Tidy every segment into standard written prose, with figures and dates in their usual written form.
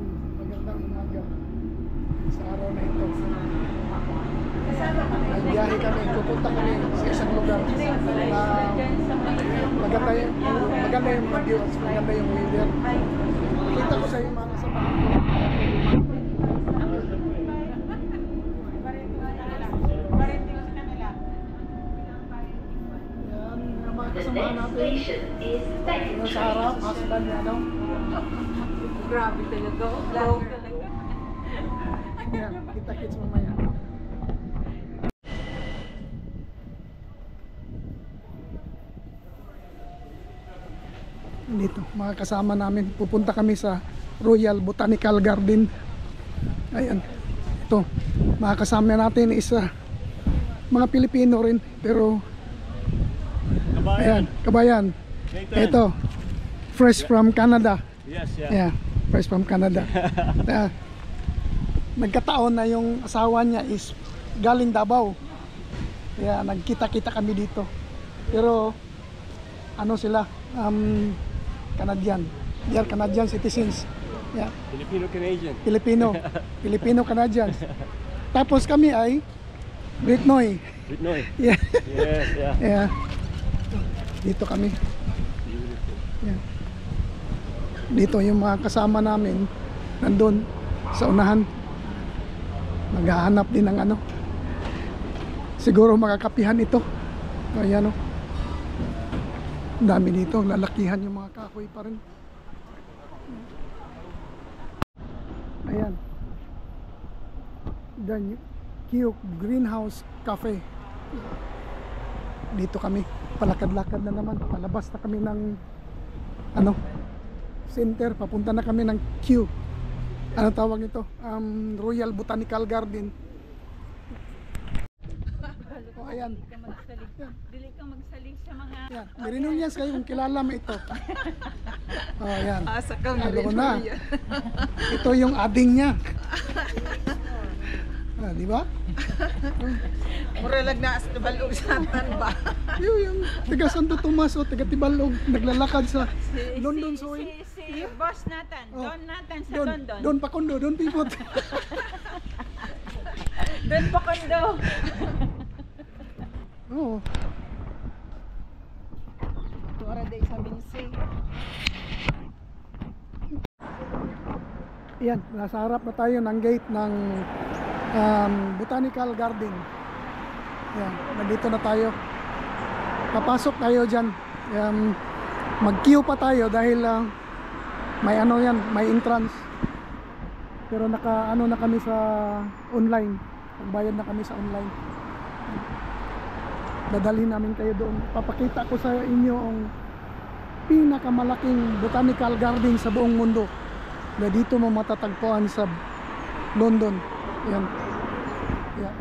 Ayan, magandang umaga sa araw na ito. Nagbiyahe kami, pupunta kami sa isang lugar na maganda yung video at maganda yung weather. Nakita ko sa iyo mga kasamahan ko. Yan, yung mga kasamahan natin. Yung sa harap, husband niya, no? Grabe talaga. Vlog talaga. Yan, kita-kits mamaya. Dito, mga kasama namin. Pupunta kami sa Royal Botanical Garden. Ayan. Ito, mga kasama natin is mga Pilipino rin. Pero, ayan, kabayan. Ito, fresh from Canada. Yes, Yeah, yeah. fresh from Canada. Nagkataon na yung asawa niya is galing Davao. Kaya nagkita-kita kami dito. Pero ano sila? Canadian. They are Canadian citizens. Yeah. Filipino-Canadian. Filipino-Canadians. Tapos kami ay Britnoy. Britnoy. Yeah. Yes, yeah. Yeah. Dito kami. Yeah. Dito yung mga kasama namin nandun sa unahan. Maghahanap din ng ano. Siguro makakapihan ito. Ayan o. Dami dito, lalakihan yung mga kahoy pa rin. Ayan. Dan Q Greenhouse Cafe. Dito kami, palakad-lakad na naman. Palabas na kami ng ano, center, papunta na kami ng Q. Ano tawag nito? Royal Botanical Garden. Oh, ayan. Dili ka magsalig sa mga... Yan, Merinoyas kayo kung kilala mo ito. Oh, yan. Asa ka Alam na. Ito yung ading niya. Di ba? Mura lang na sa Tibalog Santan ba? Yung taga Santo Tomas o taga Tibalog naglalakad sa London Soil. Si boss natin, Don natin sa London. Don Pakondo, Don Pipot. Don Pakondo. Oo. Ito ara day sa Binsi. Yan, nasa harap na tayo ng gate ng Botanical Garden. Yan, nandito na tayo. Papasok tayo dyan. Mag-queue pa tayo dahil may ano yan, may entrance. Pero naka ano na kami sa online. Magbayad na kami sa online. Dadalhin namin kayo doon. Papakita ko sa inyo ang pinakamalaking botanical garden sa buong mundo na dito mo matatagpuan sa London. Yan. Yan.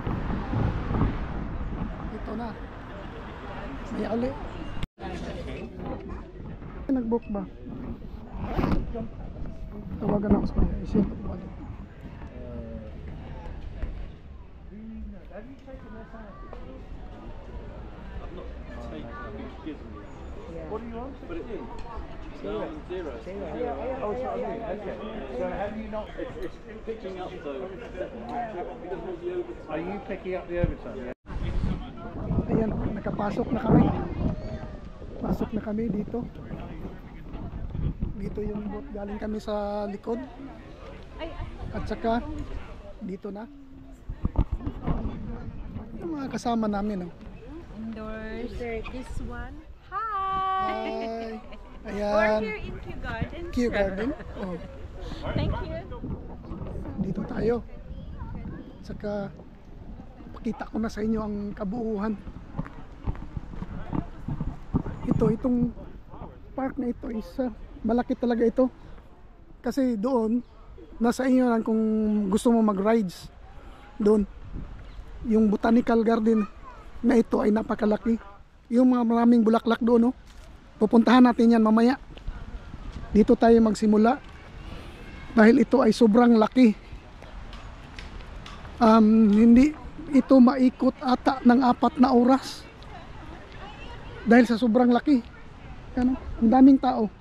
Ito na. May uli. Nag-book ba? Tawagan ako sa kanya. Isin. What do you want? Put it in. No, zero. Oh, sorry. Okay. So have you not? It's picking up though. Are you picking up the overtime? Yeah. Ayan, nakapasok na kami. Pasok na kami dito. Dito yung boat. Galing kami sa likod. At saka dito na. Yung mga kasama namin. Oh. Indoors. This one. Hi! Ayan. We're here in Kew Garden. Kew Garden. Oh. Thank you. Dito tayo. Saka pakita ko na sa inyo ang kabuuan. Itong park na ito is malaki talaga ito. Kasi doon nasa inyo lang kung gusto mo mag-rides. Doon yung botanical garden na ito ay napakalaki. Yung mga maraming bulaklak doon, no? Pupuntahan natin yan mamaya. Dito tayo magsimula dahil ito ay sobrang laki. Hindi ito maikot ata ng 4 na oras dahil sa sobrang laki. Ano? Ang daming tao.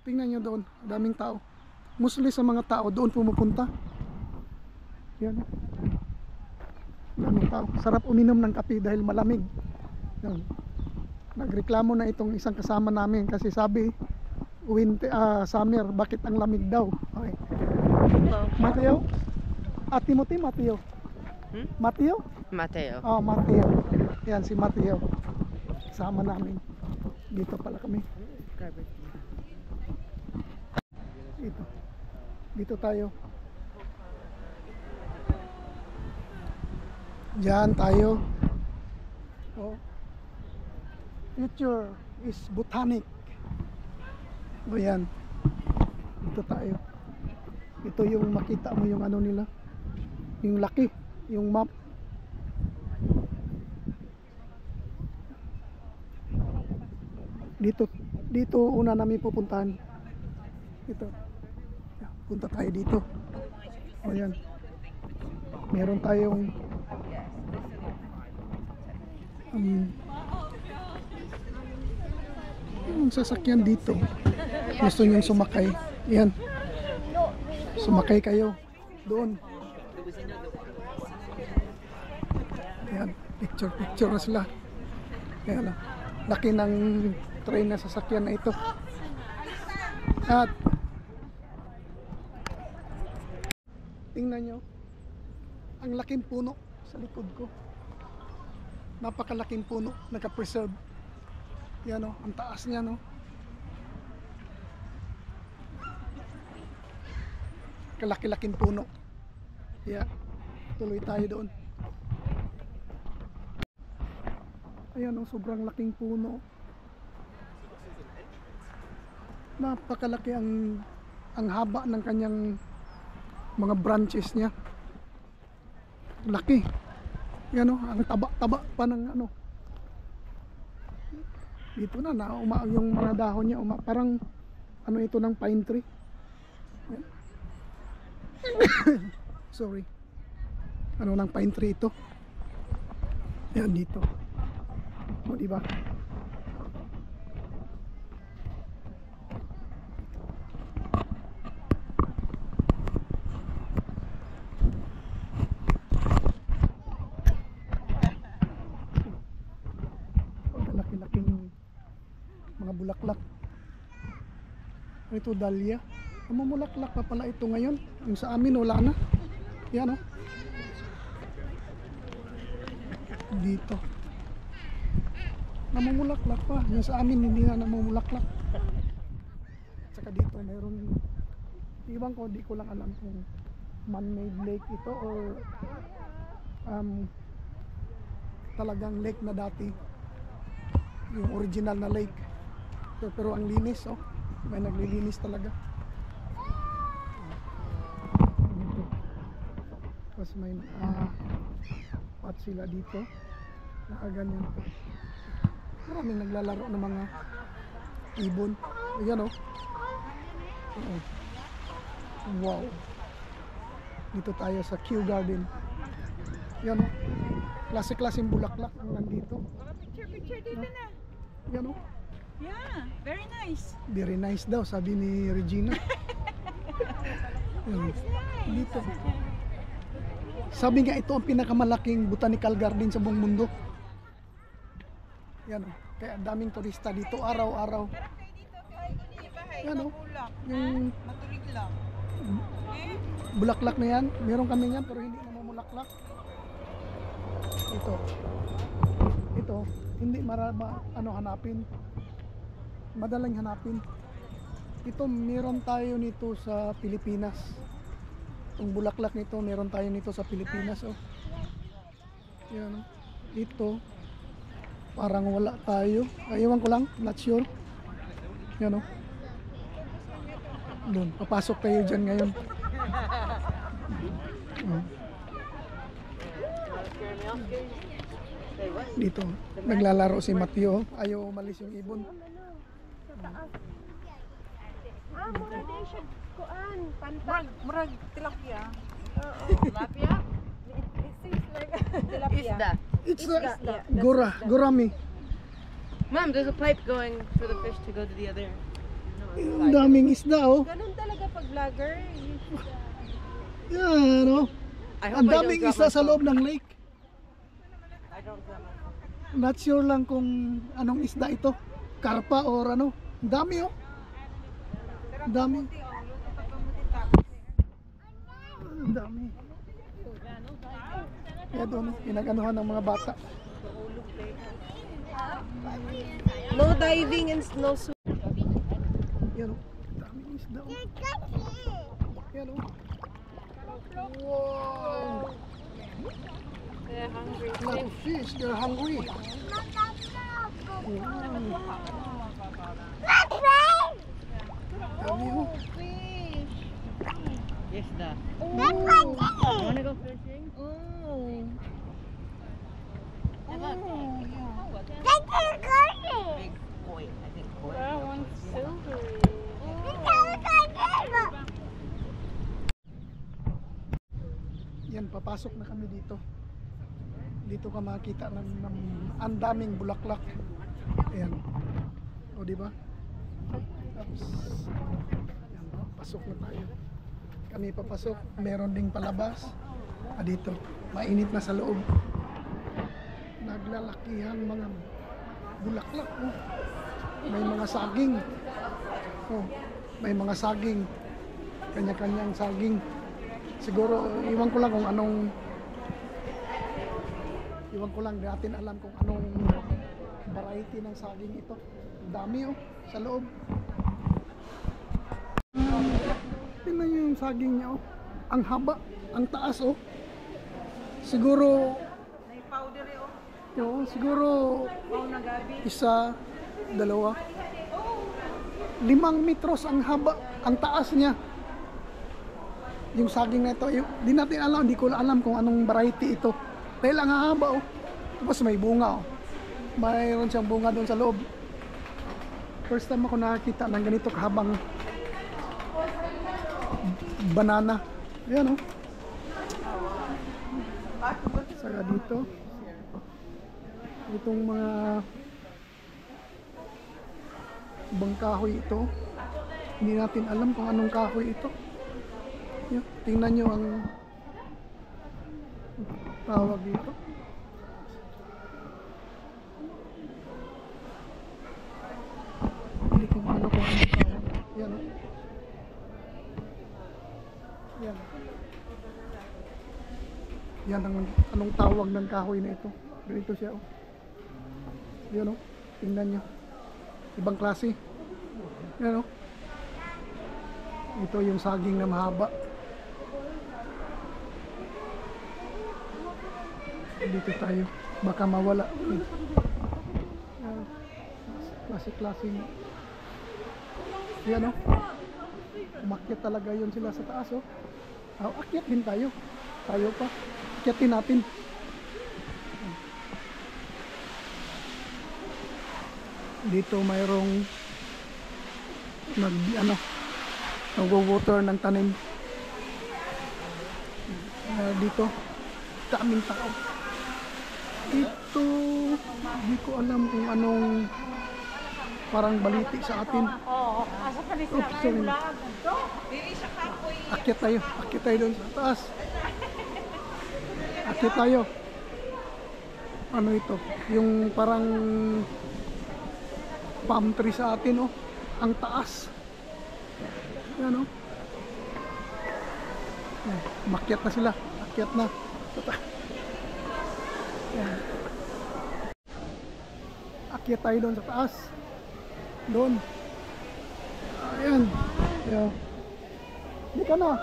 Tingnan nyo doon, daming tao. mostly sa mga tao doon pumupunta. Yan. Daming tao. Sarap uminom ng kape dahil malamig. Yan. Nagreklamo na itong isang kasama namin kasi sabi summer, bakit ang lamig daw? Okay. Mateo? Timothy, Mateo? Mateo? Mateo. Oh, Mateo. Yan si Mateo. Kasama namin. Dito pala kami. Dito tayo. Diyan tayo. Oh. Future is botanic. O yan. Dito tayo. Ito yung makita mo yung ano nila. Yung laki. Yung map. Dito una namin pupuntahan. Ito. Punta tayo dito. O yan. Meron tayong yung sasakyan dito. Gusto nyo sumakay. Yan. Sumakay kayo. Doon. Yan. Picture na sila. Yan lang. Laki ng train na sasakyan na ito. At tingnan nyo. Ang laking puno sa likod ko. Napakalaking puno. Naka-preserve. Yan o. Ang taas niya no. Kalaki-laking puno. Yeah. Tuloy tayo doon. Ayan o. Sobrang laking puno. Napakalaki ang haba ng kanyang mga branches niya. Laki. Yan o, ang taba-taba pa ng ano. Dito na yung mga dahon niya parang ano ito ng pine tree. Yan. Sorry. Ano ng pine tree ito? Yan dito. O diba? Mga bulaklak. Ito dahlia. Mamulaklak pa pala ito ngayon. Yung sa amin wala na. Yan o. Dito. Namumulaklak pa. Yung sa amin hindi na namumulaklak. Tsaka dito mayroon. Iwan ko, di ko lang alam kung man-made lake ito or talagang lake na dati. Yung original na lake. Pero ang linis oh. May naglilinis talaga. Dito. Tapos may pot sila dito. Nakaganyan. Maraming naglalaro ng mga ibon. Ayan oh. Wow. Dito tayo sa Kew Garden. Ayan oh. Klase-klaseng bulaklak ang nandito. Picture dito na. Ayan oh. Yeah, very nice. Very nice daw, sabi ni Regina. Dito. Sabi nga ito ang pinakamalaking botanical garden sa buong mundo. Yan o. Kaya daming turista dito araw-araw. Yan o. Yung Matulig lang. bulaklak na yan. Meron kami yan pero hindi namumulaklak. Ito. Hindi hanapin. Madaling hanapin. Ito meron tayo nito sa Pilipinas. Itong bulaklak nito meron tayo nito sa Pilipinas oh. Yan oh. Ito parang wala tayo. Ewan ko lang, not sure. Yan oh. Doon, papasok tayo dyan ngayon. Dito, naglalaro si Mateo. Ayaw umalis yung ibon. Mura din siya. Kuan, Murag tilapia. tilapia. It seems like tilapia. Isda. It's Yeah, gurami. Mom, there's a pipe going for the fish to go to the other. Ang daming isda, oh. Ganun talaga pag vlogger. Yan, oh. Ang daming isda sa loob ng lake. Not sure lang kung anong isda ito. Karpa or ano. Ang dami, oh. Ang dami. Ang dami. Kaya doon, pinag-anuhan ng mga bata. No diving and no swimming. Yan, oh. Ang daming isda, oh. Yan, oh. Wow! They're hungry. Lot of fish, they're hungry. Dami, oh. Yes, da. Wanna go fishing? Big koi. I think koi. That one's silvery. Yan, papasok na kami dito. Dito ka makita ng ang daming bulaklak. Ayan. O, di ba? Tapos, yan, pasok na tayo. Kami papasok. Meron ding palabas. Dito, mainit na sa loob. Naglalakihang mga bulaklak. Oh. May mga saging. Oh, may mga saging. Kanya-kanyang saging. Siguro, iwan ko lang kung anong di natin alam kung anong variety ng saging ito. Ang dami, oh, sa loob. Tingnan nyo yung saging niya, oh. Ang haba, ang taas, oh. Siguro, May powder eh, oh. yo, siguro Wow na gabi. isa, dalawa, 5 metros ang haba, ang taas niya. Yung saging na ito, di natin alam, di ko alam kung anong variety ito. Dahil ang haba, oh. Tapos may bunga, oh. Mayroon siyang bunga doon sa loob. First time ako nakakita ng ganito kahabang banana. Ayan, oh. Saka dito. Itong mga ibang kahoy ito. Hindi natin alam kung anong kahoy ito. Yan, tingnan nyo ang tawag dito. Hindi ko ano kung anong tawag. Yan, oh. Yan. Yan ang anong tawag ng kahoy na ito. Ganito siya, oh. Yan, oh. Tingnan nyo. Ibang klase. Yan, oh. Ito yung saging na mahaba. Dito tayo. Baka mawala. Klase-klase. Yan, oh. Umakyat talaga yun sila sa taas, oh. Akyat din tayo. Tayo pa. Akyatin natin. Dito mayroong nagwo-water ng tanim. Dito daming tao. Ito hindi ko alam kung anong parang baliti sa atin. Oops, sorry. Akyat tayo doon sa taas. Akyat tayo. Ano ito? Yung parang palm tree sa atin, oh. Ang taas. Yan, oh. Yan. Makyat na sila. Akyat na. Yan. Akyat tayo doon sa taas. Doon. Ayan. Ayan. Hindi ka na.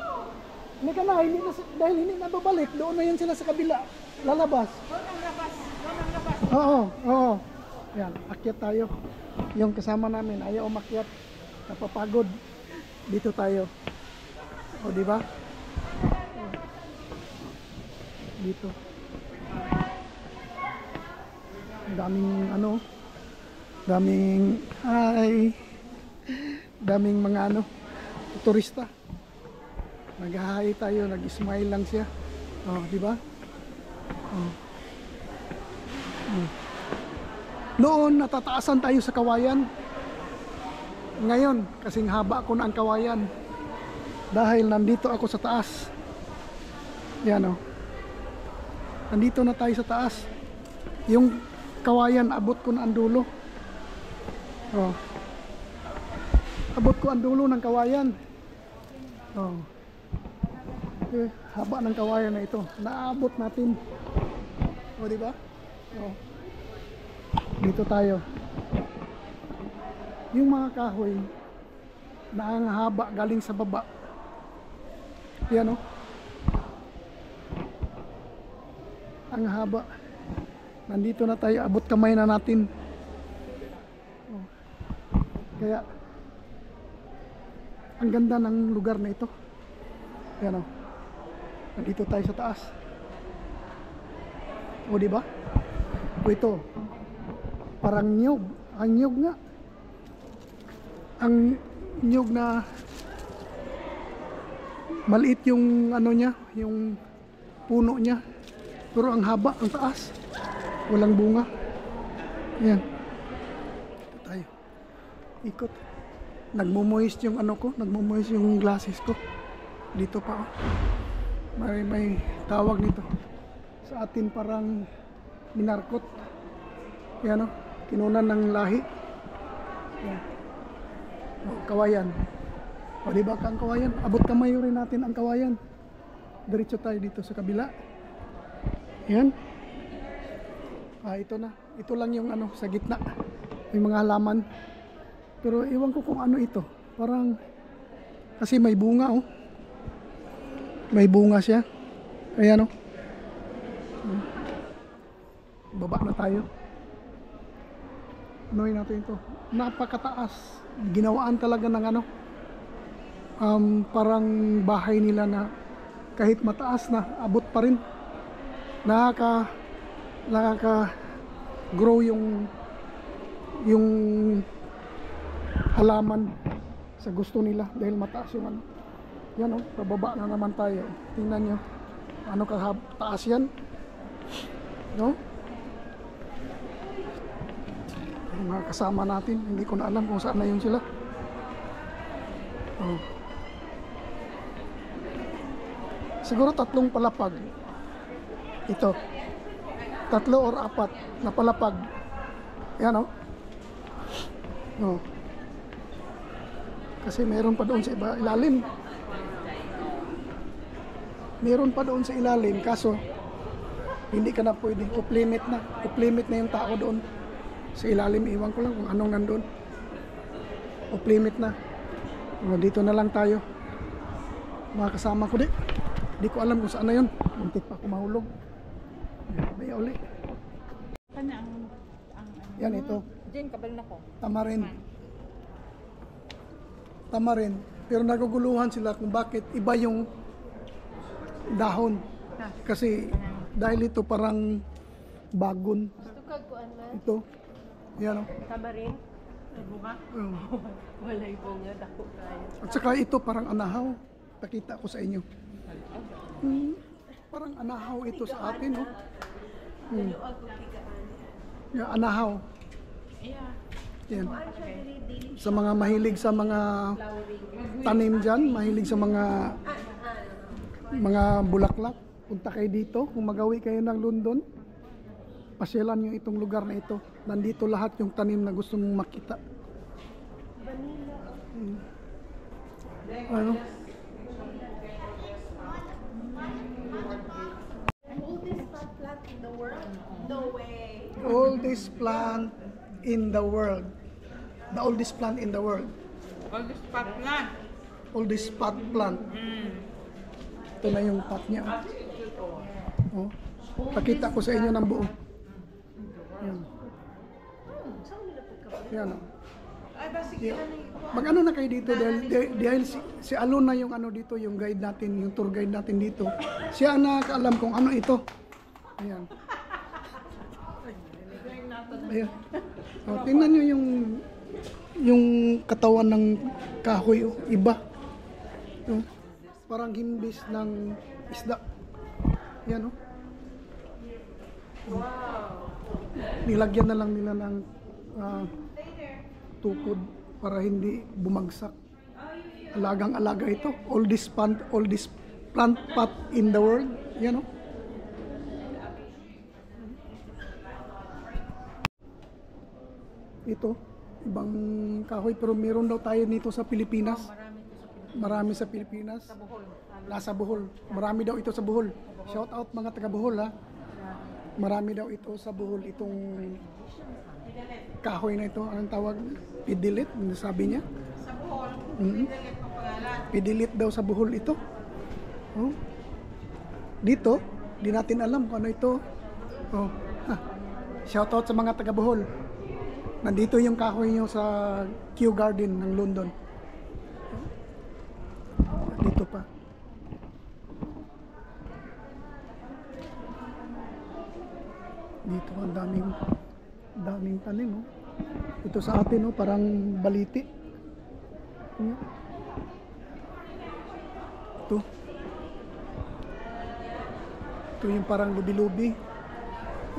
Dahil hindi na babalik. Doon na yan sila sa kabila. Lalabas. Oo. Ayan. Akyat tayo. Yung kasama namin ayaw umakyat, napapagod. Dito tayo. O, di ba? Dito. Daming mga turista. Nag-hi tayo, nag-smile lang siya. Oh, di ba? Oh. Noon natataasan tayo sa kawayan. Ngayon, kasing haba ko na ang kawayan. Dahil nandito ako sa taas. Yan o. Nandito na tayo sa taas. Yung kawayan, abot ko na ang dulo. Oh. Abot ko ang dulo ng kawayan. Oh. Okay, haba ng kawayan na ito. Naabot natin. O, diba? Oh. Dito tayo. Yung mga kahoy na ang haba galing sa baba. Yan o. Ang haba. Nandito na tayo. Abot kamay na natin. Oh. Kaya ang ganda ng lugar na ito. Yan o. Nandito tayo sa taas. O diba? O ito. Parang nyug. Ang nyug nga. Ang nyug na maliit yung ano niya, yung puno niya. Pero ang haba, ang taas. Walang bunga. Yan. Ito tayo. Ikot. Nagmo-moist yung ano ko, nagmo-moist yung glasses ko. Dito pa oh. May tawag nito. Sa atin parang minarkot. Yan oh. Kinunan ng lahi. Yan. Oh, kawayan. O diba ka ang kawayan? Abot kamay rin natin ang kawayan. Diretso tayo dito sa kabila. Yan. Ito na. Ito lang yung ano sa gitna. May mga halaman. Pero iwan ko kung ano ito. Parang kasi may bunga oh. May bunga siya. Ayan oh. Baba na tayo. Anoy natin ito. Napakataas. Ginawaan talaga ng ano. Parang bahay nila na kahit mataas na abot pa rin. Nakaka grow yung halaman sa gusto nila dahil mataas yung ano. Yan oh, pababa na naman tayo. Tingnan nyo. Ano taas yan? No? Yung mga kasama natin, hindi ko na alam kung saan na yun sila. Oh. Siguro 3 palapag. Ito. 3 or 4 na palapag. Yan oh. Oh. Kasi meron pa doon sa ilalim. Meron pa doon sa ilalim, kaso hindi ka na pwede. Off-limit na. Off-limit na yung tao doon. Sa ilalim, iwan ko lang kung anong nandun. Off-limit na. O, dito na lang tayo. Mga kasama ko di ko alam kung saan na yun. Muntik pa ako mahulog. May uli. Yan ito. Diyan, kabal na ko. Tamarin. Tamarin. Pero naguguluhan sila kung bakit iba yung dahon. Kasi dahil ito parang bagon. Ito. Yan o. Tamarin? Bunga? Wala yung bunga, dako tayo. At saka ito parang anahaw. Pakita ko sa inyo. Parang anahaw ito sa atin. Oh. Yung anahaw. Yan. Sa mga mahilig sa mga tanim dyan, mahilig sa mga bulaklak, punta kayo dito. Kung magawi kayo ng London, pasyalan nyo itong lugar na ito. Nandito lahat yung tanim na gusto mong makita. Ano? Oldest plant in the world? No way. Oldest plant in the world. The oldest plant in the world. All this pot lang. Oldest pot plant. Ito na yung pot niya. Oh. Pakita ko sa inyo ng buo. Yan. Yan. Oh. Mag-ano na kayo dito dahil si Alon na yung ano dito, yung guide natin, yung tour guide natin dito. Siya ang nakakaalam kung ano ito. Ayan. Ayan. Oh, tingnan nyo yung katawan ng kahoy, oh, iba. Oh, parang himbis ng isda. Yan oh. Nilagyan na lang nila ng tukod. para hindi bumagsak. Alagang-alaga ito. Oldest plant pot in the world. Yan o. Ito, ibang kahoy, pero meron daw tayo nito sa Pilipinas. Marami sa Pilipinas. Nasa Bohol. Marami daw ito sa Bohol. Shout out mga taga Bohol ha. Marami daw ito sa Bohol, itong kahoy na ito. Anong tawag? Pidilit, sabi niya. Sa Bohol, Mhm. Pidilit ang pangalan. Pidilit daw sa Bohol ito. Oh. Dito, di natin alam kung ano ito. Oh. Shout out sa mga taga Bohol. Nandito yung kahoy nyo sa Kew Garden ng London. Dito pa. Dito ang daming tanim oh. Ito sa atin oh, parang baliti. Ito yung parang lubi-lubi.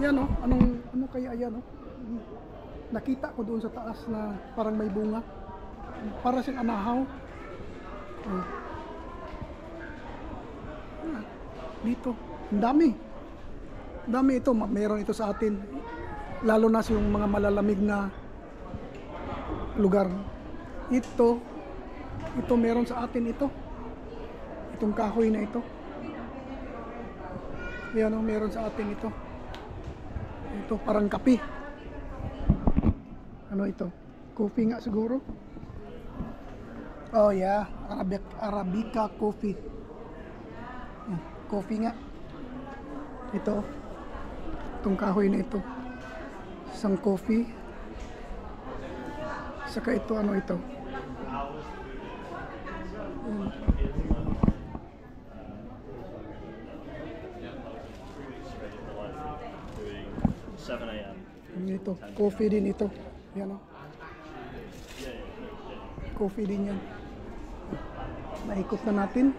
Yan oh, ano kaya yan oh? Nakita ko doon sa taas na parang may bunga. Para siyang anahaw. Oh. Dito, ang dami. Dami ito, mayroon ito sa atin. Lalo na sa yung mga malalamig na lugar. Ito meron sa atin ito. Itong kahoy na ito. Yan o, meron sa atin ito. Ito parang kape. Ano ito? Coffee nga siguro. Oh yeah, Arabica coffee. Coffee nga. Ito. Itong kahoy na ito. Isang coffee. Saka ito, ano ito? Yan. 7 a.m. Ito, coffee din ito. Yan o. Coffee din yan. Naikot na natin.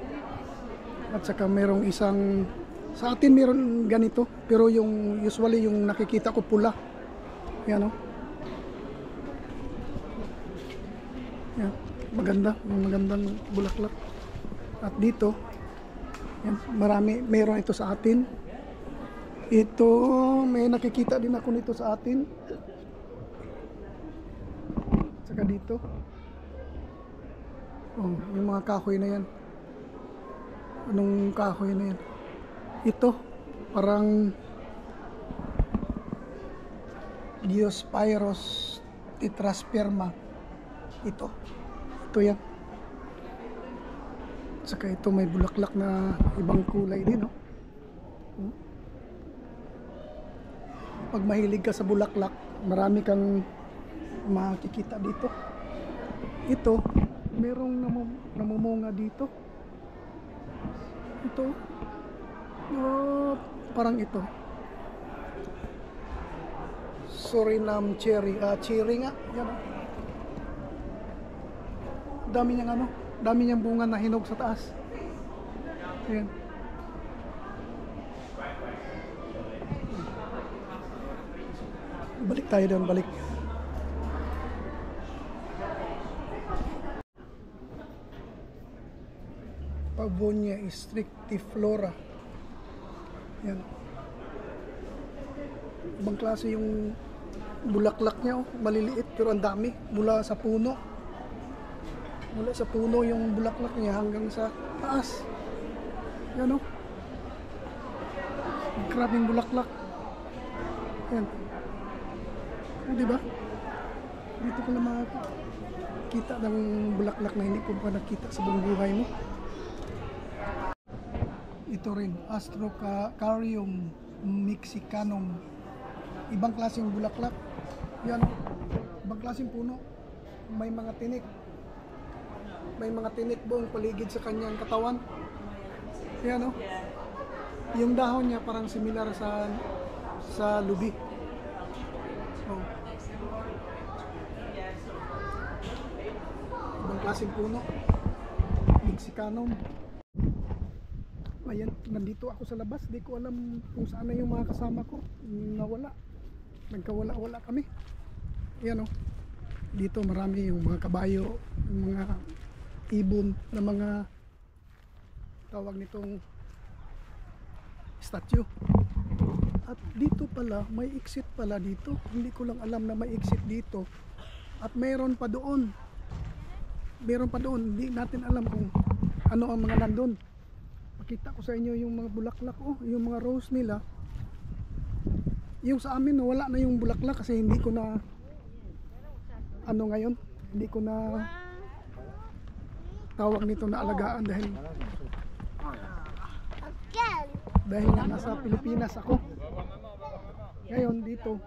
At saka merong isang, sa atin meron ganito, pero yung usually yung nakikita ko pula. Yan o. Yan, magandang bulaklak. At dito, yan, meron ito sa atin. Ito, may nakikita din ako nito sa atin. Saka dito. Oh, yung mga kahoy na yan. Anong kahoy na yan? Ito, parang Diospyros tetrasperma. Ito yan. Saka ito may bulaklak na ibang kulay din, oh. Pag mahilig ka sa bulaklak, marami kang makikita dito. Ito, merong namumunga dito. Ito, oh, parang ito. Suriname cherry. Cherry nga. Yan, oh. Dami niyang bunga na hinog sa taas. Ayan. Balik tayo doon, balik. Pavonia strictiflora. Yan. Ibang klase yung bulaklak niya, oh. Maliliit pero ang dami. Mula sa puno yung bulaklak niya hanggang sa taas. Yan, oh. Grabing bulaklak. Yan. O, diba? Dito ko lang makikita ng bulaklak na hindi ko pa nakita sa buong buhay mo. Ito rin, Astrocarium mexicanum. Ibang klaseng bulaklak. Yan, ibang klaseng puno. May mga tinik. May mga tinik buong paligid sa kanyang katawan. Yan, oh. Yung dahon niya parang similar sa lubi. Oh. Ibang klaseng puno. Mexicanum. Ayan, nandito ako sa labas. Di ko alam kung saan na yung mga kasama ko. Nawala. Nagkawala-wala kami. Ayan, oh. Dito marami yung mga kabayo, yung mga ibon na mga tawag nitong statue. At dito pala, may exit pala dito. Hindi ko lang alam na may exit dito. At mayroon pa doon. Meron pa doon. Hindi natin alam kung ano ang mga nandun. Pakita ko sa inyo yung mga bulaklak, oh, yung mga rose nila. Yung sa amin, wala na yung bulaklak kasi hindi ko na ano ngayon, hindi ko na tawag nito na alagaan dahil nga nasa Pilipinas ako. Ngayon dito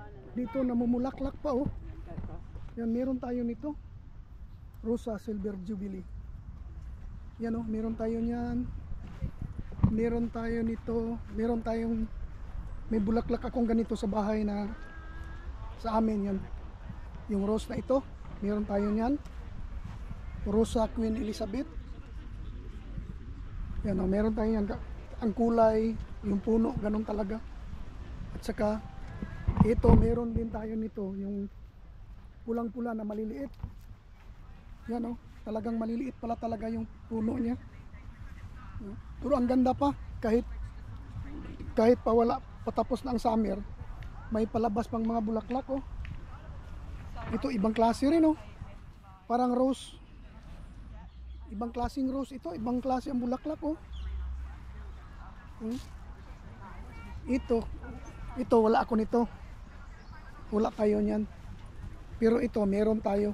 namumulaklak pa, oh. Yan, meron tayo nito. Rosa Silver Jubilee. Yan, oh, meron tayo niyan. Meron tayo nito. Meron tayong may bulaklak akong ganito sa bahay na sa amin yan. Yung rose na ito, meron tayo niyan. Rosa Queen Elizabeth. Yan, oh, meron tayo yan. Ang kulay, yung puno, ganun talaga. At saka ito, meron din tayo nito, yung pulang-pula na maliliit. Yan, oh, talagang maliliit pala talaga yung puno niya. Pero ang ganda pa, kahit pa wala patapos na ang summer, may palabas pang mga bulaklak, oh. Ito ibang klase rin, oh. Parang rose. Ibang klaseng rose ito, ibang klase ang bulaklak, oh. Ito wala ako nito. Wala tayo niyan. Pero ito meron tayo.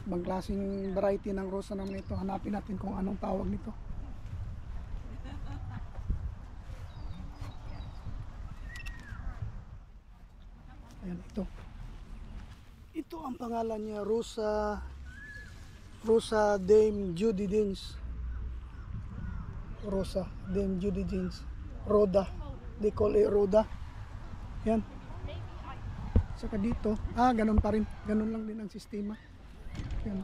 Ibang klaseng variety ng rose naman ito. Hanapin natin kung anong tawag nito. Ayan, ito. Ito ang pangalan niya, Rosa Dame Judy Jeans. Rosa Dame Judy Jeans. Rhoda. They call it Rhoda. Yan. Saka dito, ganun pa rin. Ganun lang din ang sistema. Yan.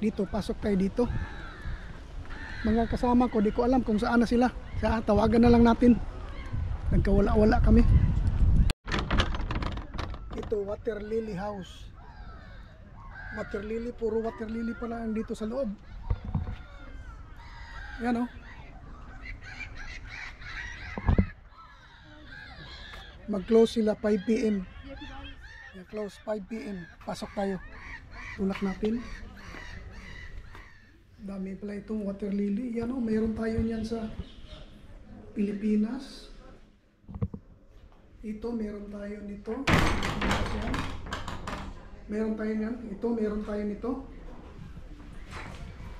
Dito, pasok tayo dito. Mga kasama ko, di ko alam kung saan na sila. Tawagan na lang natin. Nagkawala-wala kami. Ito, water lily house. Water lily, puro water lily pala ang dito sa loob. Yan, oh. Mag-close sila 5 PM. Close 5 PM. Pasok tayo. Tulak natin. Dami pala itong water lily. Yan, oh, mayroon tayo niyan sa Pilipinas. Ito, meron tayo nito. Yan. Meron tayo niyan. Ito, meron tayo nito.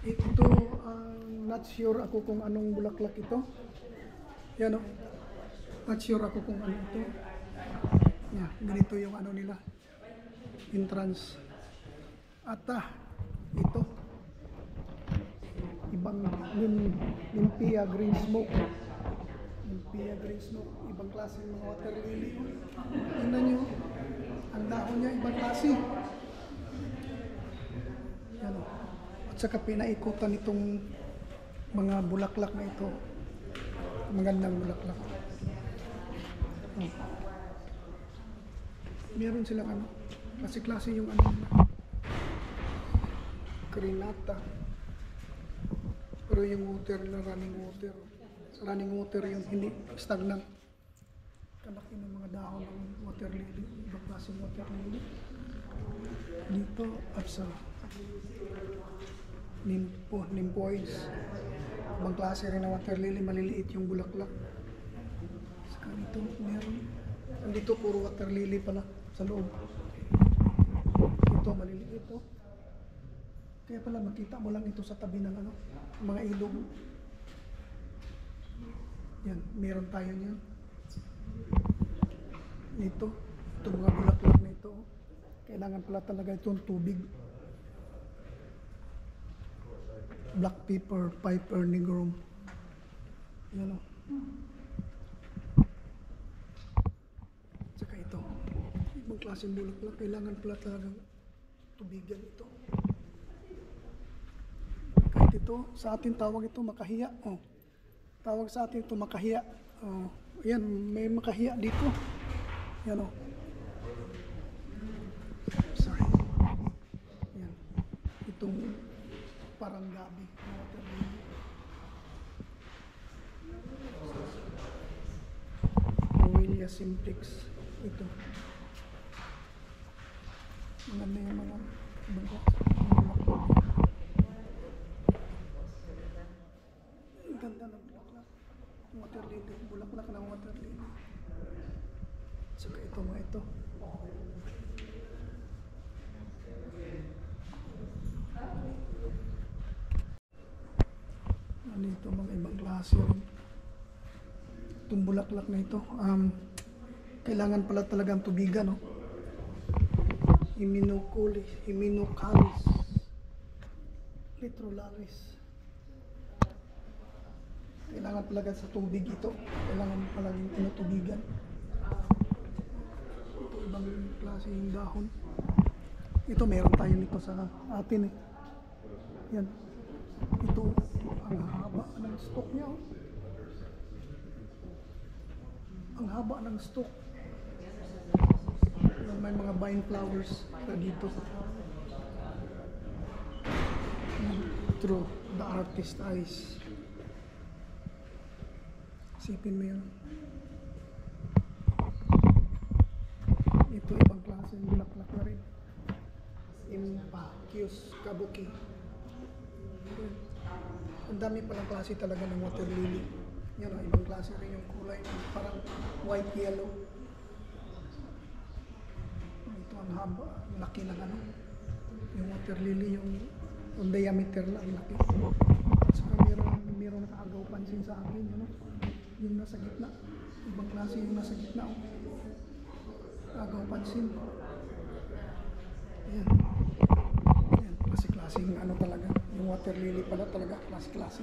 Ito, not sure ako kung anong bulaklak ito. Yan, oh. Not sure ako kung ano ito. Yeah, ganito yung ano nila. Entrance. At ito. Ibang Nymphaea green smoke. Nymphaea green smoke. Ibang klase ng mga water lily. Tingnan nyo. Ang dahon niya, ibang klase. Yan, o. At saka pinaikutan itong mga bulaklak na ito. Magandang bulaklak. Meron silang ano, klase-klase yung ano nila. Crenata. Pero yung water na running water yung hindi stagnant. Kalaki ng mga dahon ng water lily, ibang klaseng water lily. Dito at sa nymphoids. Ibang klase rin ng water lily, maliliit yung bulaklak. Saka dito meron. Andito puro water lily pala sa loob. Ito maliliit, oh. Kaya pala makita mo lang ito sa tabi ng ano, mga ilog. Yan, meron tayo niyan. Ito mga bulaklak na ito, oh. Kailangan pala talaga itong tubig. Black pepper, Piper nigrum. Yan, oh. Tsaka ito, ibang klaseng bulaklak, kailangan pala talagang tubigan ito. Kahit ito, sa atin tawag ito makahiya. Oh. Tawag sa atin ito makahiya. Oh. Ayan, may makahiya dito. Yan, oh. Sorry. Itong parang gabi na water lily. Aurelia simplex. Ito. Maganda yung mga bangkok. Ang ganda ng bulaklak. Water lily. Bulaklak ng water lily. Saka ito mga ito. Ano ito mga ibang klase rin. Itong bulaklak na ito. Kailangan pala talagang tubigan, no? Himinocalis litrolaris. Kailangan talaga sa tubig ito. Kailangan palaging tinutubigan. Ito ibang klase yung dahon. Ito meron tayo nito sa atin eh. Yan. Ito ang haba ng stalk niya. Oh. Ang haba ng stalk. May mga vine flowers na dito. Through the artist eyes. Isipin mo yun. Ito ibang klase ng bulaklak na rin. Impacus kabuki. Ang dami palang klase talaga ng water lily. Yan o, ibang klase rin yung kulay. Parang white yellow. Ito ang haba, laki ng ano. Yung water lily, yung diameter lang laki. Saka meron nakaagaw pansin sa akin, you know? Yung nasa gitna. Ibang klase yung nasa gitna. Oh. Agaw pansin. Ayan. Ayan. Klase-klaseng ano talaga. Yung water lily pala talaga. Klase-klase.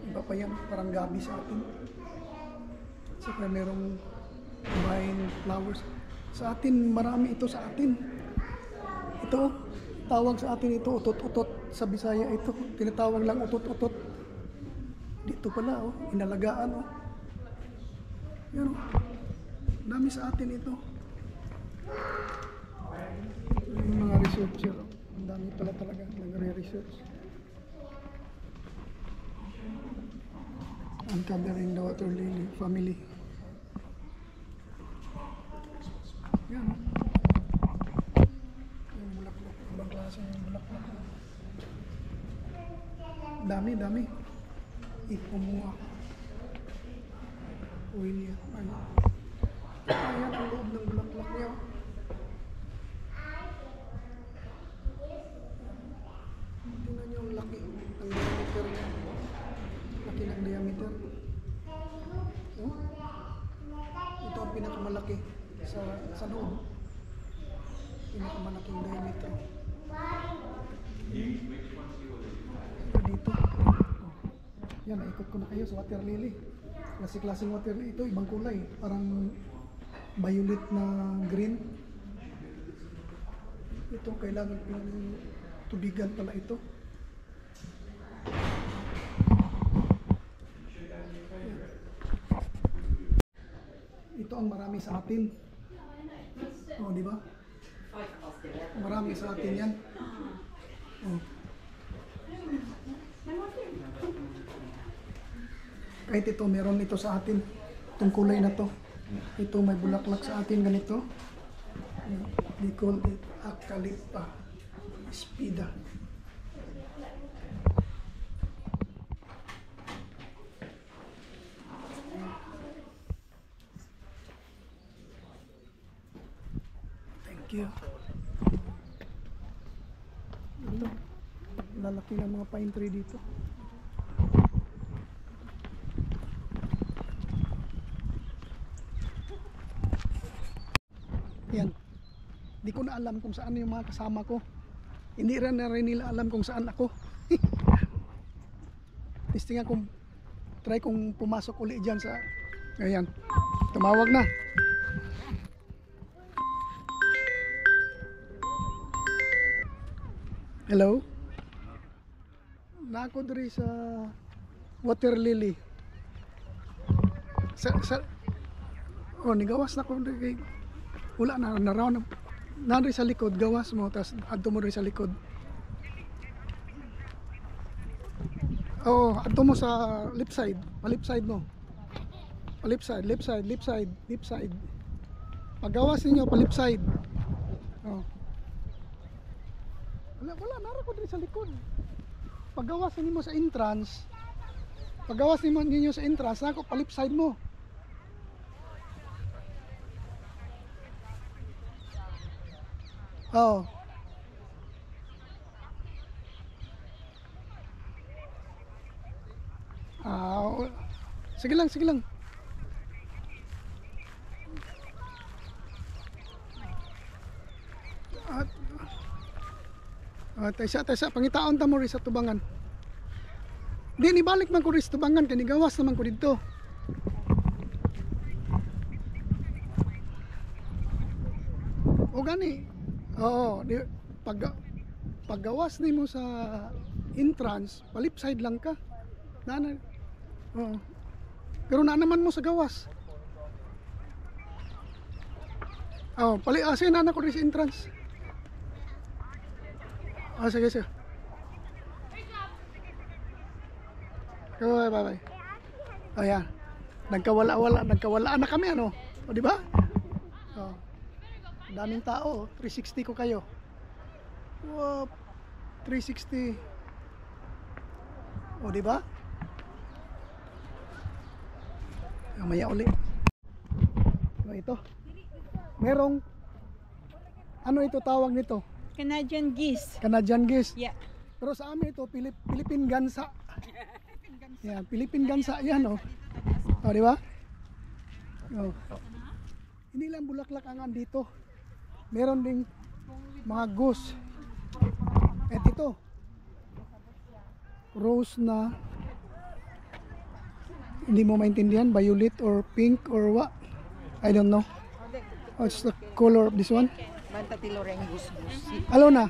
Iba pa yan. Parang gabi sa atin. Saka merong vine flowers. Sa atin, marami ito sa atin. Ito, tawag sa atin ito, utot-utot. Sa Bisaya ito, tinatawag lang utot-utot. Dito pala, oh, inalagaan, oh. Yan, oh. Dami sa atin ito. Yung mga researcher, oh. Ang dami pala talaga nagre-research. Uncovering the water lily family. Yan, oh. Yung bulaklak, ibang klase yung bulaklak. Dami. Ipumuha. Aurelia. Ano? Ayan ang loob ng bulaklak niya. Tingnan niyo ang laki. Ang diameter niya. Laki ng diameter. Oh? Ito ang pinakamalaki sa loob. Pinakamalaking diameter. Dito. Yan, naikot ko na kayo sa water lily. Klase-klaseng water lily. Ito, ibang kulay. Parang violet na green. Ito, kailangan ng tubigan pala ito. Ito ang marami sa atin. O, di ba? Marami sa atin yan. O. Kahit ito, meron ito sa atin. Itong kulay na to. Ito, may bulaklak sa atin ganito. We call it Acalypta spida. Thank you. Ito, lalaki ng mga pine tree dito. Yan. Di ko na alam kung saan yung mga kasama ko. Hindi rin nila alam kung saan ako. Testingan kung try kong pumasok uli dyan sa... Ayan. Tumawag na. Hello? Nako diri sa water lily. Oh, nigawas na ko diri. Wala na raw na nandri sa likod gawas mo tas adto mo rin sa likod. Oo, adto mo sa left side. Pa-left side mo. Pa-left side, left side, left side, left side. Paggawas ninyo, pa-left side. Oh. Wala, nara ko din sa likod. Paggawas ninyo sa entrance, paggawas ninyo sa entrance, nako pa-left side mo. Oh. Sige lang, sige lang. Taysa, pangitaon ta mo rin sa tubangan. Di, ibalik man ko rin sa tubangan, kanigawas naman ko dito. O gani, oo, paggawas ni mo sa entrance, palip side lang ka. Oo. Pero na naman mo sa gawas. Oh, sige na ko rin sa entrance. Sige. Bye bye. Oh yeah. Nagkawala na kami ano. O di ba? Oh. Daming tao, 360 ko kayo. Wow. 360. O di ba? Maya uli. Ito. Merong ano ito tawag nito? Canadian geese. Canadian geese. Yeah. Pero sa amin ito Philippine gansa. Yan, Philippine gansa yan oh. Oh, di ba? Oh. Hindi lang bulaklak ang andito. Meron ding mga goose. At ito. Rose na hindi mo maintindihan, violet or pink or what? I don't know. What's the color of this one? Banta tiloreng goose. Alo na.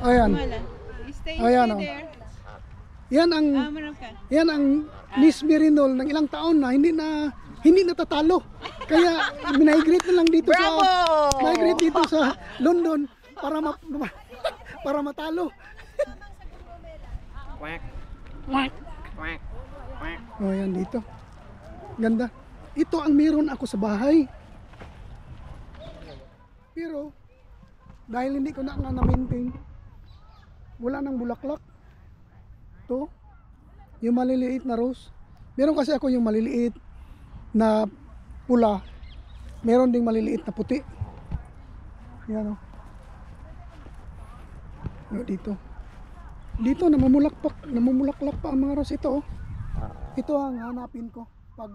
Ayan. Ayan oh. Yan ang Miss Merinol ng ilang taon na hindi natatalo. Kaya migrate na lang dito sa London para matalo. Oh, yan dito. Ganda. Ito ang meron ako sa bahay. Pero dahil hindi ko na na-maintain, wala nang bulaklak. Ito, yung maliliit na rose. Meron kasi ako yung maliliit na pula. Meron ding maliliit na puti. Yan o. Dito. Dito namumulaklak pa ang mga rose ito. Ito ang hanapin ko pag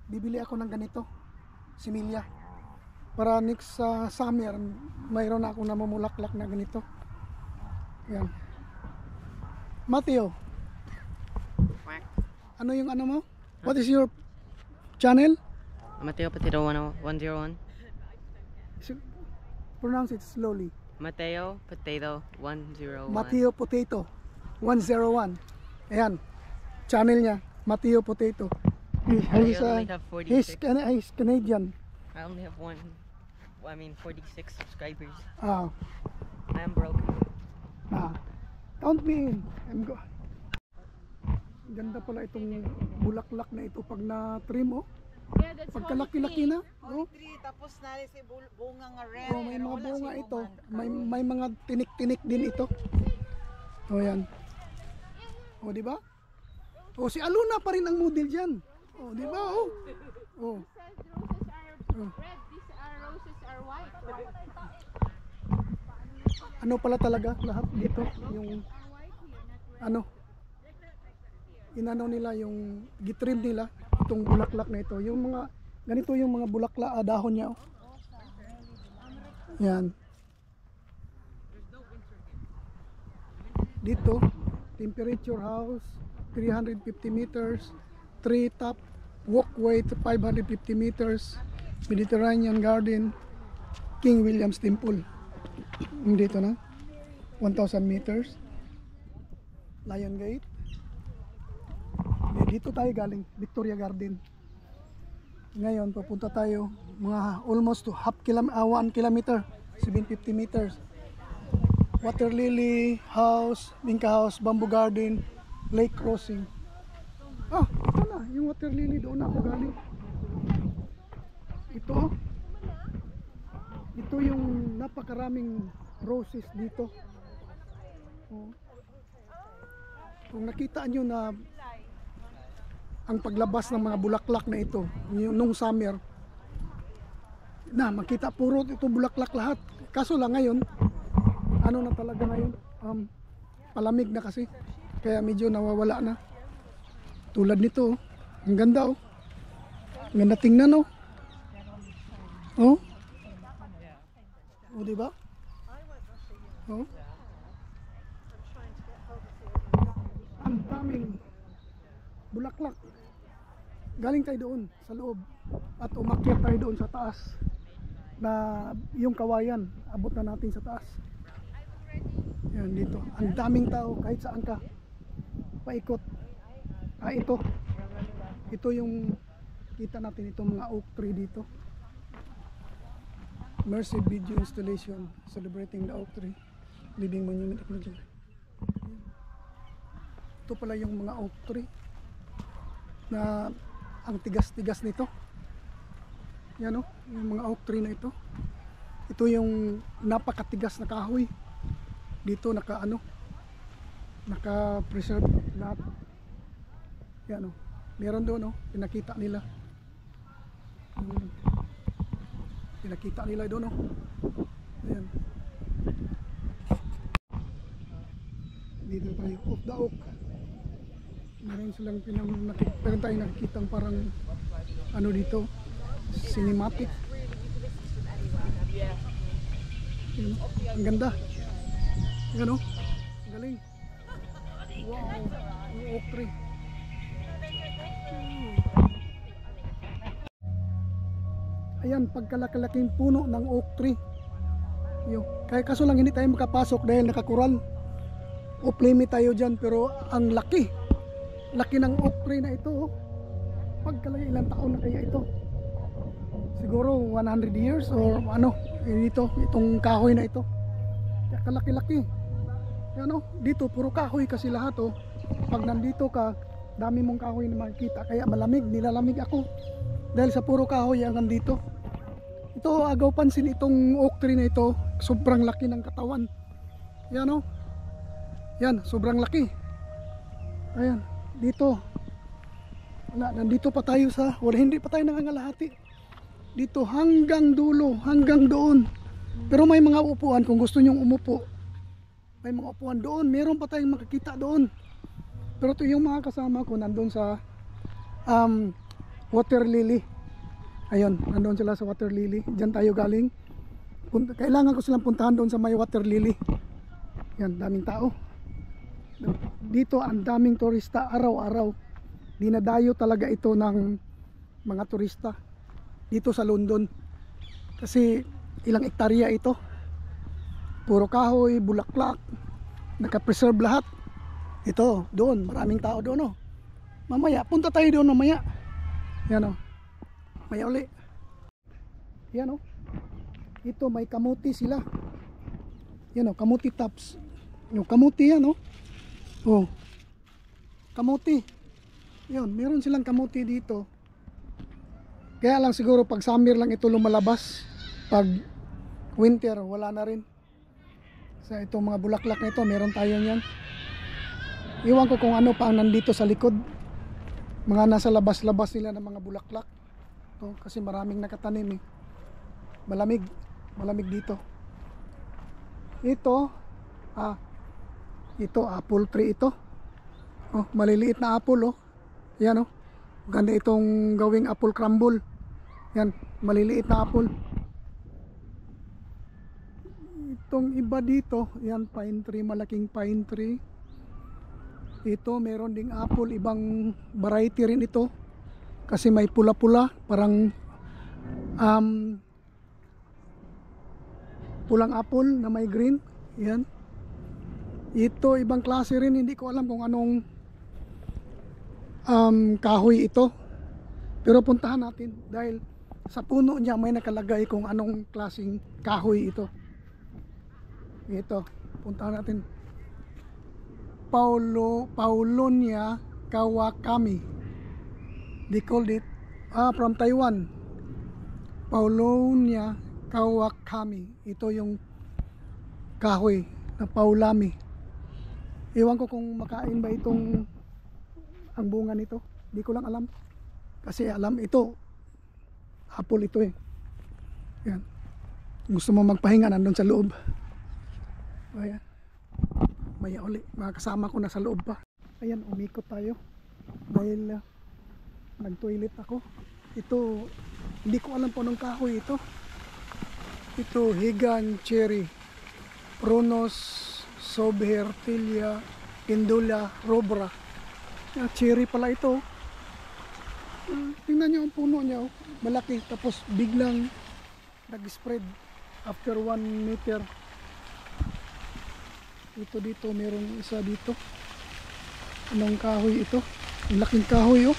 bibili ako ng ganito, similya. Para next sa summer, mayroon ako namumulaklak na ganito. Yan. Mateo. Ano yung ano mo? What is your channel? Mateo Potato 101. Pronounce it slowly. Mateo Potato 101. Mateo Potato 101. Ayan. Channel niya, Mateo Potato. I only have 46. He's Canadian. I only have 46 subscribers. Ah. I am broke. Count me in. Ganda pala itong bulaklak na ito pag na-trim oh. Pagkalaki-laki na. Oh. Tapos na si bunga nga red. Oh, may mga bunga ito. May mga tinik-tinik din ito. Oh yan. Oh, di ba? Oh, si Aluna pa rin ang model diyan. Oh, di ba? Oh. Oh. Red, these roses are white. Ano pala talaga lahat dito yung ano? Inano nila yung gitrim nila itong bulaklak na ito. Yung mga ganito yung mga bulaklak dahon niya. Oh. Yan. Dito, temperature house 350 meters, tree top walkway to 550 meters, Mediterranean garden, King William's Temple. Dito na 1,000 meters, Lion Gate. Dito tayo galing, Victoria Garden. Ngayon papunta tayo mga almost to 1 kilometer, 750 meters. water lily house, Minka house, bamboo garden, lake crossing. Ah, ito na, yung water lily doon na ako galing. Ito, ito yung napakaraming roses dito. Oh. Kung nakita nyo na ang paglabas ng mga bulaklak na ito, yung nung summer, na makita puro ito bulaklak lahat. Kaso lang ngayon, ano na talaga ngayon, palamig na kasi, kaya medyo nawawala na. Tulad nito, ang ganda oh. Ang ganda tingnan oh. Oh. Oh, diba? Oh. Ang daming bulaklak. Galing tayo doon sa loob at umakyat tayo doon sa taas na yung kawayan, abot na natin sa taas. Yan dito, ang daming tao kahit saan ka paikot. Ito yung kita natin, itong mga oak tree dito. Immersive video installation celebrating the oak tree living monument ecology. Ito pala yung mga oak tree na ang tigas-tigas nito. Yan o, yung mga oak tree na ito. Ito yung napakatigas na kahoy. Dito naka-preserve lahat. Yan o, meron doon o, pinakita nila. Pinakita nila doon o. Ayan. Dito tayo, off the oak. Meron silang meron tayong nakikitang parang ano dito, cinematic. Yun, ang ganda. Yan o, galing. Wow, ang oak tree. Ayan, pagkalakalaking puno ng oak tree. Yo, kaya kaso lang hindi tayo makapasok dahil nakakural. Off limit tayo dyan, pero ang laki ng oak tree na ito. Pagkalaki, ilang taon na kaya ito? Siguro 100 years or ano, itong kahoy na ito. Kaya kalaki-laki. Yan o, dito puro kahoy kasi lahat o. Pag nandito ka, dami mong kahoy na makikita, kaya malamig, nilalamig ako dahil sa puro kahoy hanggang dito. Ito, agaw pansin itong oak tree na ito, sobrang laki ng katawan. Yan o, yan, sobrang laki. Ayan, dito nandito pa tayo hindi pa tayo nangangalahati. Dito hanggang dulo, hanggang doon. Pero may mga upuan kung gusto nyong umupo. May mga upuan doon, meron pa tayong makikita doon. Pero ito yung mga kasama ko nandun sa water lily. Ayun, nandun sila sa water lily. Diyan tayo galing. Kailangan ko silang puntahan doon sa may water lily. Yan, daming tao. Dito ang daming turista araw-araw. Dinadayo talaga ito ng mga turista dito sa London. Kasi ilang ektarya ito. Puro kahoy, bulaklak, naka-preserve lahat. Ito, doon, maraming tao doon oh. Mamaya, punta tayo doon mamaya. Yan oh. Maya uli. Yan oh. Ito may kamuti sila. Yan oh, kamuti tops. Yung kamuti yan oh. Oh. Kamuti. Yan, meron silang kamuti dito. Kaya lang siguro pag summer lang ito lumalabas. Pag winter, wala na rin. Sa itong mga bulaklak na ito, meron tayo niyan. Iwan ko kung ano pa ang nandito sa likod. Mga nasa labas-labas nila ng mga bulaklak. Ito, kasi maraming nakatanim eh. Malamig. Malamig dito. Ito, apple tree ito. Oh, maliliit na apple oh. Yan oh. Ganda itong gawing apple crumble. Yan, maliliit na apple. Itong iba dito, yan pine tree, malaking pine tree. Ito meron ding apple, ibang variety rin ito. Kasi may pula-pula, parang pulang apple na may green. Yan. Ito ibang klase rin, hindi ko alam kung anong kahoy ito. Pero puntahan natin dahil sa puno niya may nakalagay kung anong klaseng kahoy ito. Ito, Puntahan natin. Paulonia Kawakami. They called it from Taiwan. Paulonia Kawakami. Ito yung kahoy na paulami. Ewan ko kung makain ba itong ang bunga nito. Hindi ko lang alam. Kasi alam ito. Apple ito eh. Yan. Gusto mo magpahinga nandun sa loob. Ayan. Maya uli. Mga kasama ko na sa loob pa. Ayan, umikot tayo. Dahil nag-toilet ako. Ito, hindi ko alam po anong kahoy ito. Ito, Higan Cherry. Pronos Sobhertilia Indula Robra. Cherry pala ito. Tingnan nyo ang puno niya. Malaki. Tapos biglang nag-spread after 1 meter. Dito meron isa dito. Anong kahoy ito? Ang laking kahoy oh.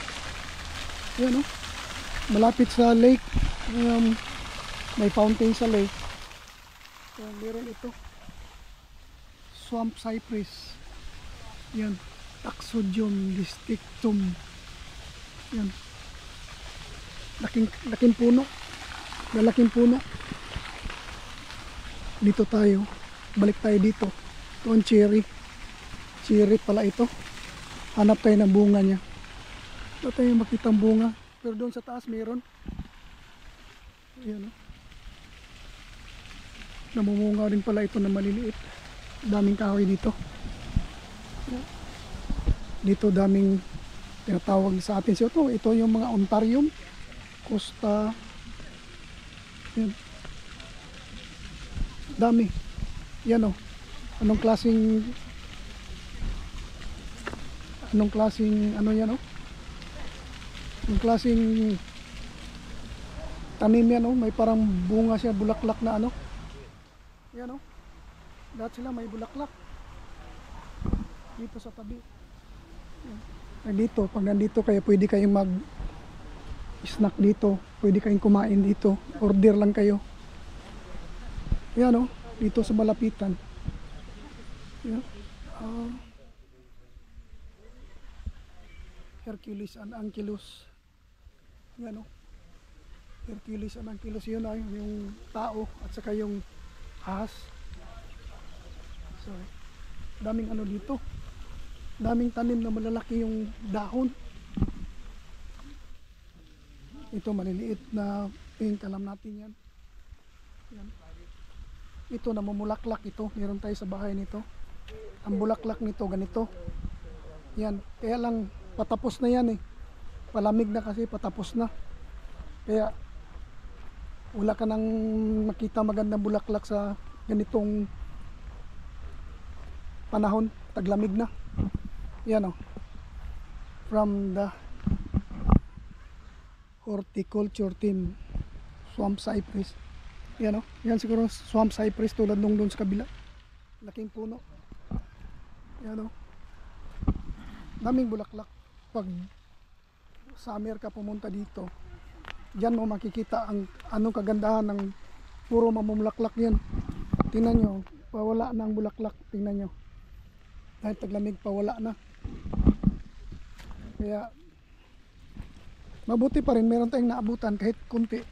Ayan oh. Malapit sa lake. May fountain sa lake. So, meron ito. Swamp cypress. Yan. Taxodium distinctum. Yan. Laking puno. Lalaking puno. Dito tayo. Balik tayo dito. Ito ang cherry. Cherry pala ito. Hanap tayo ng bunga niya. Wala tayo makita ang bunga. Pero doon sa taas meron. Ayan o. Namumunga rin pala ito na maliliit. Daming kahoy dito. Dito daming tinatawag sa atin. So, ito yung mga Ontarium. Costa. Yan. Dami. Yan o. Anong klaseng ano yan o? Anong klaseng tanim yan o? May parang bunga siya, bulaklak na ano. Yan o. Lahat sila may bulaklak. Dito sa tabi. Dito, pag nandito kayo, pwede kayong mag snack dito. Pwede kayong kumain dito. Order lang kayo. Yan o. Dito sa malapitan. Yan. Hercules and Ankylos. Yan o. Hercules and Ankylos. Yun ay yung tao at saka yung ahas. So, daming ano dito. Daming tanim na malalaki yung dahon. Ito maliliit na pink, alam natin yan. Yan. Ito namumulaklak ito. Meron tayo sa bahay nito. Ang bulaklak nito ganito. Yan. Kaya lang patapos na yan eh. Palamig na kasi patapos na. Kaya wala ka nang makita magandang bulaklak sa ganitong panahon. Taglamig na. Yan o. From the horticulture team. Swamp cypress. Yan o. Yan siguro swamp cypress tulad nung doon sa kabila. Laking puno. Yan o. Daming bulaklak. Pag summer ka pumunta dito, diyan mo makikita ang anong kagandahan ng puro mamumulaklak yan. Tingnan nyo. Pawala na ang bulaklak. Tingnan nyo. Dahil taglamig pawala na. Kaya mabuti pa rin meron tayong naabutan kahit kunti.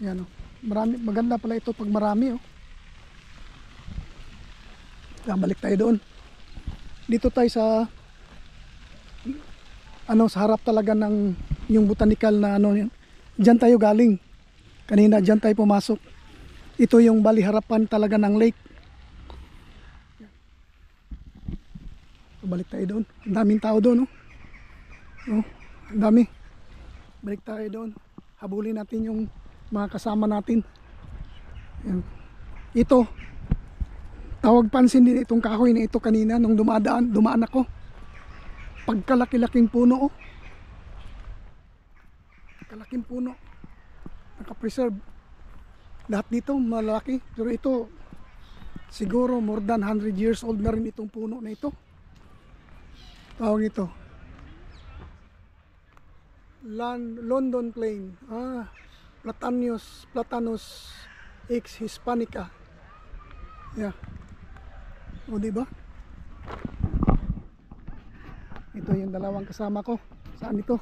Yan o. Marami, maganda pala ito pag marami o. Balik tayo doon. Dito tayo sa sa harap talaga ng yung botanical na ano yan. Diyan tayo galing. Kanina diyan tayo pumasok. Ito yung bali harapan talaga ng lake. Balik tayo doon. Ang daming tao doon, oh. Oh, ang dami. Balik tayo doon. Habulin natin yung mga kasama natin. Yan. Ito. Tawag pansin din itong kahoy na ito kanina nung dumaan ako. Pagkalaki-laking puno, oh. Pagkalaking puno. Naka-preserve. Lahat dito malaki. Pero ito siguro more than 100 years old na rin itong puno na ito. Tawag ito London Plane. Platanus X Hispanica. Yeah. O di ba? Ito yung dalawang kasama ko. Saan ito?